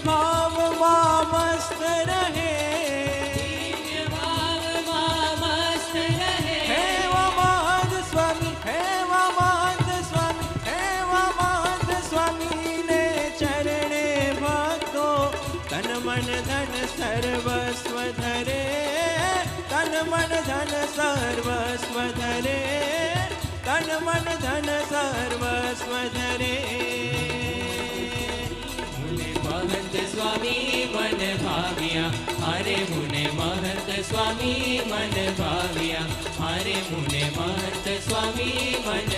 ભાવમાં મસ્ત રહે, દિવ્ય ભાવમાં મસ્ત રહે. હે મહંત સ્વામી, હે મહંત સ્વામી, હે મહંત સ્વામીને ચરણે ભક્તો તન મન ધન સર્વસ્વ ધરે, તન મન ધન સર્વસ્વ ધરે, તન મન ધન સર્વસ્વ ધરે. મહંત સ્વામી મન ભાવ્યા, અરે મુને મહંત સ્વામી મન ભાવ્યા, અરે મુને મહંત સ્વામી મન